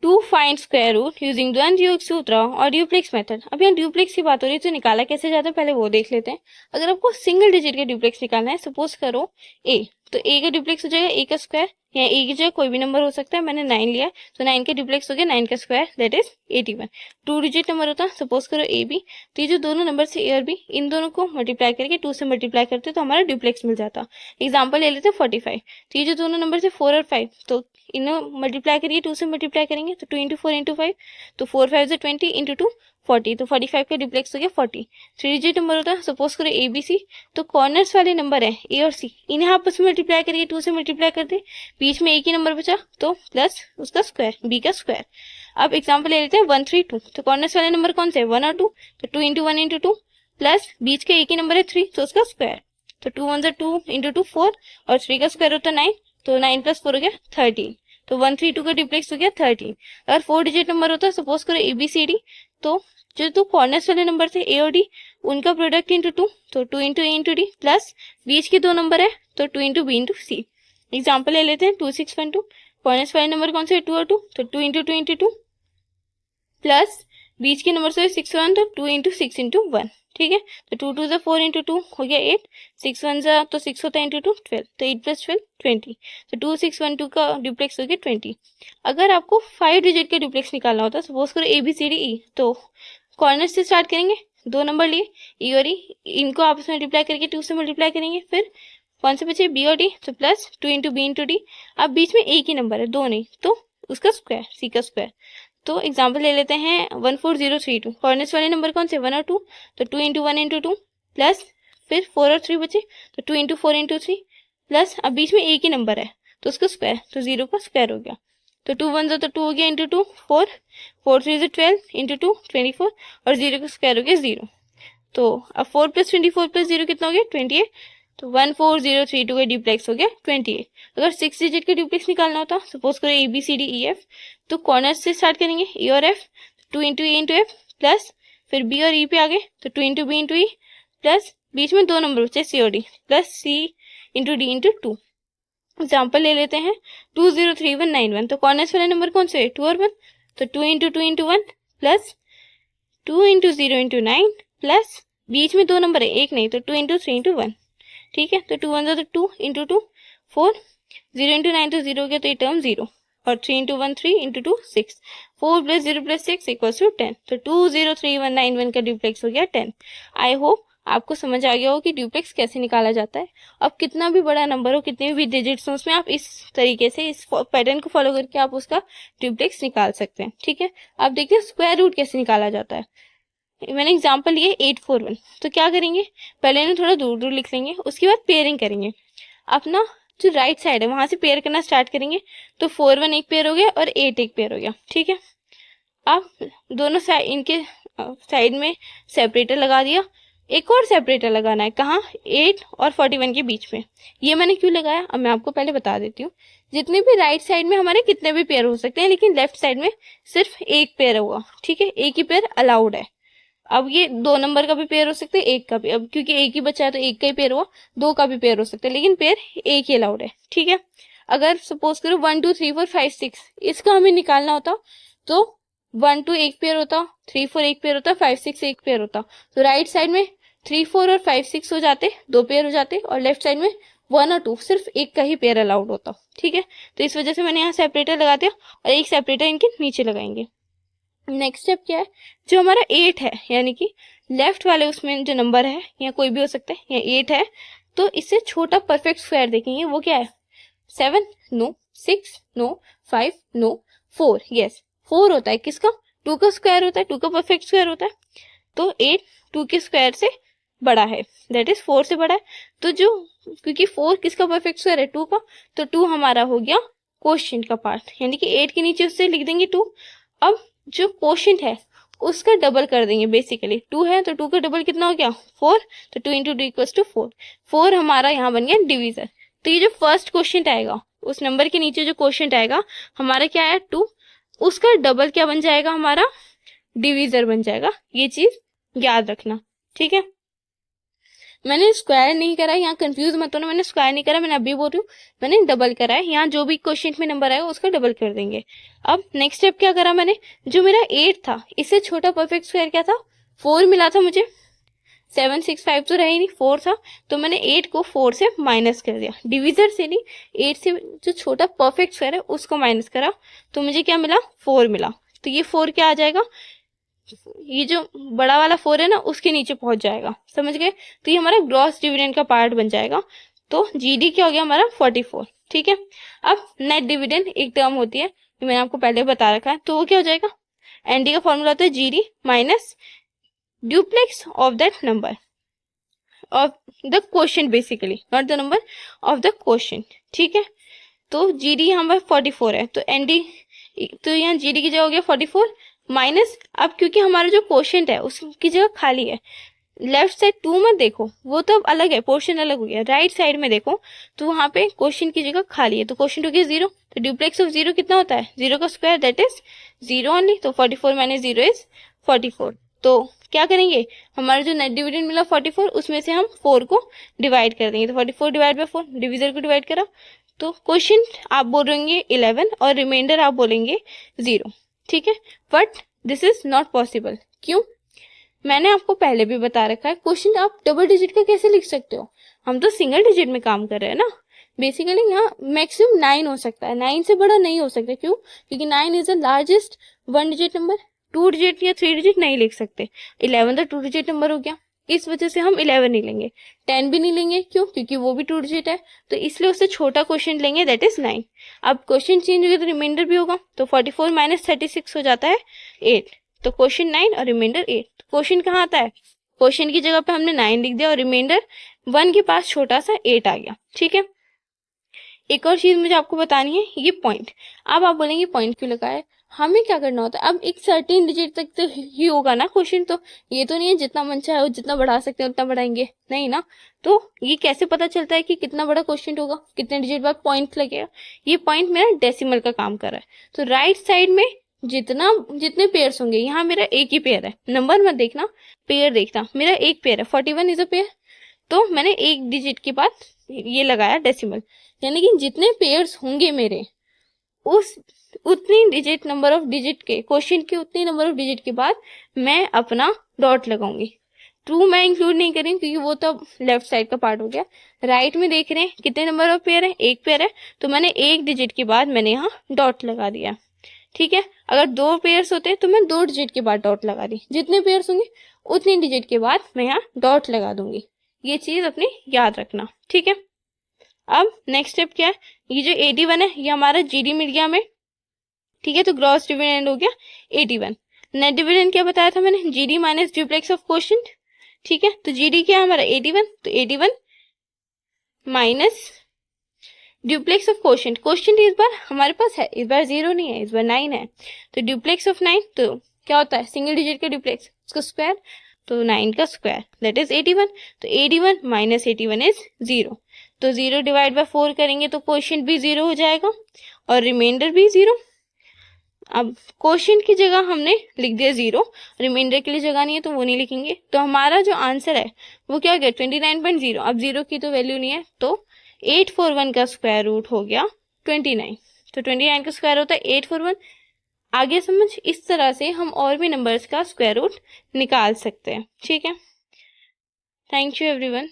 To find square root using द्वंद्वयोग सूत्र और ड्यूप्लेक्स मेथड। अब यहाँ ड्यूप्लेक्स की बात हो रही है तो निकाला कैसे जाता है पहले वो देख लेते हैं। अगर आपको सिंगल डिजिट का ड्यूप्लेक्स निकालना है, सपोज करो ए, तो ए का ड्यूप्लेक्स हो जाएगा ए का स्क्वायर, या ए की जगह कोई भी नंबर हो सकता है, मैंने 9 लिया तो 9 का ड्यूप्लेक्स हो गया 9 का square, that is 81। Two digit number होता है, सपोज करो ए बी, तो ये जो दोनों नंबर से ए और बी, इन दोनों को मल्टीप्लाई करके 2 से मल्टीप्लाई करते तो हमारा ड्यूप्लेक्स मिल जाता। एग्जाम्पल ले लेते 45, तो ये जो दोनों नंबर से 4 और 5, तो इन्हें मल्टीप्लाई करिए 2 से मल्टीप्लाई करेंगे तो 2 इंटू 4 इंटू 5, तो 4 5 से 20 इंटू 2 40, तो 45 का ड्यूप्लेक्स हो गया 40। थ्री डिजिट नंबर होता है, सपोज करो ए बी सी, तो कॉर्नर्स वाले नंबर है ए और सी, इन्हें आपस में मल्टीप्लाई करिए 2 से मल्टीप्लाई कर दे, बीच में एक ही नंबर बचा तो प्लस उसका स्क्वायर बी का स्क्वायर। अब एग्जाम्पल ले लेते हैं 1 3 2, तो कॉर्नर्स वाले नंबर कौन से है 1 और 2, तो 2 इंटू 1 इंटू 2 प्लस बीच का एक ही नंबर है 3 तो उसका स्क्वायर, तो 2 1 2 इंटू 2 4 और 3 का स्क्वायर होता है 9, तो 9 प्लस 4 हो गया 13, तो 132 का ड्यूप्लेक्स हो गया 13। अगर 4 डिजिट नंबर होता है, सपोज करो ए बी सी डी, तो जो दो कॉर्नर्स वाले नंबर थे ए और डी, उनका प्रोडक्ट इंटू 2, तो 2 into A into D plus बीच के दो नंबर है तो 2 इंटू बी इंटू सी। एग्जाम्पल ले लेते हैं 2612, कॉर्नर्स वाले नंबर कौन से 2 और 2, तो 2 इंटू 2 इंटू 2 प्लस बीच के नंबर से 6 1, तो 2 इंटू 6 इंटू 1, ठीक है। तो 2 2 4 इंटू 2 हो गया 8, 6 1 तो 6 होता है इंटू 2 12, तो 8 प्लस 12 20, तो 2 6 1 2 का ड्यूप्लेक्स हो गया 20। अगर आपको 5 डिजिट का ड्यूप्लेक्स निकालना होता है, सपोज करो ए बी सी डी ई, तो कॉर्नर से स्टार्ट करेंगे, दो नंबर लिए ई और ई, इनको आपस में मल्टीप्लाई करके 2 से मल्टीप्लाई करेंगे, फिर कौन से बचे बी और डी, तो plus 2 into B into D, अब बीच में एक ही नंबर है दो नहीं, तो उसका स्क्वायर सी का स्क्वायर। तो एग्जाम्पल ले लेते हैं 14032, कॉर्नर्स वाले नंबर कौन से 1 और 2, तो 2 इंटू 1 इंटू 2 प्लस फिर 4 और 3 बचे, तो 2 इंटू 4 इंटू 3 प्लस अब बीच में एक ही नंबर है तो उसका स्क्वायर, तो 0 का स्क्वायर हो गया, तो 2 1 तो 2 हो गया इंटू 2 4, 4 3 12 इंटू 2 24 और 0 का स्क्वायर हो गया 0। तो अब 4 प्लस 24 प्लस 0 कितना हो गया 28, तो 14032 का ड्यूप्लेक्स हो गया 28। अगर 6 डिजिट का ड्यूप्लेक्स निकालना होता, सपोज करो A B C D E F, तो कॉर्नर से स्टार्ट करेंगे ए और F, 2 into A into F plus फिर बी और ई पे आ गए, तो 2 into B into E plus बीच में दो नंबर बचे सी और D plus C into D into 2। Example ले लेते हैं 203191, तो कॉर्नर्स वाले नंबर कौन से 2 और 1, तो 2 into 1 plus 2 into 0 into 9 plus बीच में दो नंबर है एक नहीं, तो 2 इंटू 3 इंटू 1, ठीक है। तो 2 1 तो 2 इंटू 2 4, 0 इंटू 9 तो 0 हो गया, तो ये टर्म 0, और 3 into 1 3 into 2 6, 4 plus 0 plus 6 equals to 10, तो 203191 का ड्यूप्लेक्स हो गया 10। आई होप आपको समझ आ गया हो कि ड्यूप्लेक्स कैसे निकाला जाता है। अब कितना भी बड़ा नंबर हो, कितने भी डिजिट्स हो, उसमें आप इस तरीके से इस पैटर्न को फॉलो करके आप उसका ड्यूप्लेक्स निकाल सकते हैं, ठीक है। अब देखते हैं स्क्वायर रूट कैसे निकाला जाता है। मैंने एग्जाम्पल लिए 841, तो क्या करेंगे, पहले इन्हें थोड़ा दूर दूर लिख लेंगे, उसके बाद पेयरिंग करेंगे। अपना जो राइट साइड है वहां से पेयर करना स्टार्ट करेंगे, तो 4 1 एक पेयर हो गया और 8 एक पेयर हो गया, ठीक है। अब दोनों साइड इनके साइड में सेपरेटर लगा दिया, एक और सेपरेटर लगाना है कहाँ 8 और 41 के बीच में। ये मैंने क्यों लगाया, अब मैं आपको पहले बता देती हूँ। जितने भी राइट साइड में हमारे कितने भी पेयर हो सकते हैं, लेकिन लेफ्ट साइड में सिर्फ एक पेयर होगा, ठीक है, एक ही पेयर अलाउड है। अब ये दो नंबर का भी पेयर हो सकता है, एक का भी, अब क्योंकि एक ही बचा है तो एक का ही पेयर हुआ, दो का भी पेयर हो सकता है, लेकिन पेयर एक ही अलाउड है, ठीक है। अगर सपोज करो 1 2 3 4 5 6 इसका हमें निकालना होता, तो 1 2 एक पेयर होता, 3 4 एक पेयर होता, 5 6 एक पेयर होता, तो राइट साइड में 3 4 और 5 6 हो जाते, दो पेयर हो जाते, और लेफ्ट साइड में 1 और 2 सिर्फ एक का ही पेयर अलाउड होता, ठीक है। तो इस वजह से मैंने यहाँ सेपरेटर लगा दिया और एक सेपरेटर इनके नीचे लगाएंगे। नेक्स्ट स्टेप क्या है, जो हमारा 8 है, यानी कि लेफ्ट वाले उसमें जो नंबर है या कोई भी हो सकता है, या 8 है, तो इससे छोटा परफेक्ट स्क्वायर देखेंगे, वो क्या है 7 नो, 6 नो, 5 नो, 4, यस 4 होता है, किसका 2 का स्क्वायर होता है, 2 का परफेक्ट स्क्वायर होता है, तो 8 2 के स्क्वायर से बड़ा है, दैट इज 4 से बड़ा है। तो जो क्योंकि 4 किसका परफेक्ट स्क्वायर है 2 का, तो 2 हमारा हो गया क्वोशिएंट का पार्ट, यानी कि 8 के नीचे उससे लिख देंगे 2। अब जो क्वोशिएंट है उसका डबल कर देंगे, बेसिकली 2 है तो 2 का डबल कितना हो गया 4, तो 2 इंटू 2 इक्वल्स टू 4, 4 हमारा यहाँ बन गया डिवीजर। तो ये जो फर्स्ट क्वोशिएंट आएगा, उस नंबर के नीचे जो क्वोशिएंट आएगा हमारा क्या है 2, उसका डबल क्या बन जाएगा हमारा डिवीजर बन जाएगा, ये चीज याद रखना, ठीक है। मैंने स्क्वायर नहीं करा, यहाँ कंफ्यूज मत होना, मैंने स्क्वायर नहीं करा, मैंने अभी बोल रही हूँ मैंने डबल करा है। यहाँ जो भी क्वेश्चन में नंबर आएगा उसका डबल कर देंगे। अब नेक्स्ट स्टेप क्या करा मैंने, जो मेरा 8 था इससे छोटा परफेक्ट स्क्वायर क्या था, 4 मिला था मुझे। 7 6 5 तो रहा ही नहीं, 4 था, तो मैंने 8 को 4 से माइनस कर दिया, डिविजर से नहीं, 8 से जो छोटा परफेक्ट स्क्वायर है उसको माइनस करा, तो मुझे क्या मिला, 4 मिला। तो ये 4 क्या आ जाएगा, ये जो बड़ा वाला 4 है ना उसके नीचे पहुंच जाएगा, समझ गए। तो ये हमारा ग्रॉस डिविडेंड का पार्ट बन जाएगा। तो जीडी क्या हो गया हमारा 44, ठीक है। अब नेट डिविडेंड एक टर्म होती है, ये मैंने आपको पहले बता रखा है, तो वो क्या हो जाएगा, एनडी का फॉर्मूला होता है GD minus duplex of that number of the question, basically not the number, of the question, ठीक है। तो जीडी यहाँ पर 44 है, तो एनडी, तो यहाँ जीडी की जगह हो गया 44 माइनस, अब क्योंकि हमारा जो क्वेश्चन है उसकी जगह खाली है, लेफ्ट साइड 2 मत देखो, वो तो अलग है, पोर्शन अलग हो गया, राइट साइड में देखो तो वहां पे क्वेश्चन की जगह खाली है, तो क्वेश्चन हो गया 0, तो ड्यूप्लेक्स ऑफ 0 कितना होता है, 0 का स्क्वायर दैट इज 0 ओनली, तो 44 माइनस 0 इज 44। तो क्या करेंगे, हमारा जो नेट डिविडेंड मिला 44, उसमें से हम 4 को डिवाइड कर देंगे, तो 44 डिवाइड बाय 4, डिविजर को डिवाइड करा, तो क्वेश्चन आप बोलेंगे 11 और रिमाइंडर आप बोलेंगे 0, ठीक है। But this is not possible, क्यों, मैंने आपको पहले भी बता रखा है, क्वेश्चन आप डबल डिजिट का कैसे लिख सकते हो, हम तो सिंगल डिजिट में काम कर रहे हैं ना। बेसिकली यहाँ मैक्सिमम 9 हो सकता है, 9 से बड़ा नहीं हो सकता, क्यों, क्योंकि 9 is the largest 1 digit number, 2 digit या 3 डिजिट नहीं लिख सकते, 11 तो 2 डिजिट नंबर हो गया, इस वजह से हम 11 नहीं लेंगे, 10 भी नहीं लेंगे, क्यों, क्योंकि वो भी 2 डिजिट है, तो इसलिए उससे छोटा क्वेश्चन लेंगे दैट इज 9। अब क्वेश्चन चेंज हो गया तो रिमाइंडर भी होगा, तो 44 माइनस 36 हो जाता है 8, तो क्वेश्चन 9 और रिमाइंडर 8, क्वेश्चन कहाँ आता है, क्वेश्चन की जगह पे हमने 9 लिख दिया और रिमाइंडर 1 के पास छोटा सा 8 आ गया, ठीक है। एक और चीज मुझे आपको बतानी है, ये पॉइंट, अब आप बोलेंगे पॉइंट क्यों लगाए, हमें क्या करना होता है, अब एक सर्टेन डिजिट तक तो ही होगा ना क्वेश्चन, तो ये तो नहीं है जितना मन चाहे जितना बढ़ा सकते हैं उतना बढ़ाएंगे, नहीं ना। तो ये कैसे पता चलता है कि कितना बड़ा क्वेश्चन होगा, कितने डिजिट बाद पॉइंट लगेगा, ये पॉइंट मेरा डेसिमल का काम कर रहा है, तो राइट साइड में जितने पेयर्स होंगे, यहाँ मेरा एक ही पेयर है, नंबर मत देखना, पेयर देखना, मेरा एक पेयर है, 41 इज अ पेयर, तो मैंने एक डिजिट के बाद ये लगाया डेसिमल, यानी कि जितने पेयर्स होंगे मेरे उस उतनी डिजिट नंबर ऑफ डिजिट के क्वेश्चन के उतनी नंबर ऑफ डिजिट के बाद मैं अपना डॉट लगाऊंगी। ट्रू मैं इंक्लूड नहीं करी क्योंकि वो तो लेफ्ट साइड का पार्ट हो गया, राइट में देख रहे हैं कितने नंबर ऑफ पेयर है, एक पेयर है, तो मैंने एक डिजिट के बाद मैंने यहाँ डॉट लगा दिया, ठीक है। अगर 2 पेयर्स होते तो मैं 2 डिजिट के बाद डॉट लगा दी, जितने पेयर्स होंगे उतनी डिजिट के बाद मैं यहाँ डॉट लगा दूंगी, ये चीज अपनी याद रखना, ठीक है। अब नेक्स्ट स्टेप क्या है, ये जो 81 है ये हमारा जीडी मिल गया हमें, ठीक है, तो ग्रॉस डिविडेंड हो गया 81। नेट डिविडेंड क्या बताया था मैंने, GD minus duplex of quotient, ठीक है, तो जीडी क्या है हमारा 81, तो 81 minus duplex of quotient, quotient इस बार हमारे पास है, इस बार 0 नहीं है, इस बार 9 है, तो ड्यूप्लेक्स ऑफ 9 तो क्या होता है, सिंगल डिजिट का ड्यूप्लेक्स उसका स्क्वायर, तो 9 का स्क्वायर दैट इज 81, तो 81 माइनस 81 इज 0, तो 0 डिवाइड बाय 4 करेंगे तो क्वोशिएंट भी 0 हो जाएगा और रिमाइंडर भी 0। अब क्वोशिएंट की जगह हमने लिख दिया 0, रिमाइंडर के लिए जगह नहीं है तो वो नहीं लिखेंगे, तो हमारा जो आंसर है वो क्या हो गया 29.0, अब 0 की तो वैल्यू नहीं है, तो 841 का स्क्वायर रूट हो गया 29, तो 29 का स्क्वायर होता है 841। आगे समझ, इस तरह से हम और भी नंबर्स का स्क्वायर रूट निकाल सकते हैं, ठीक है। Thank you everyone.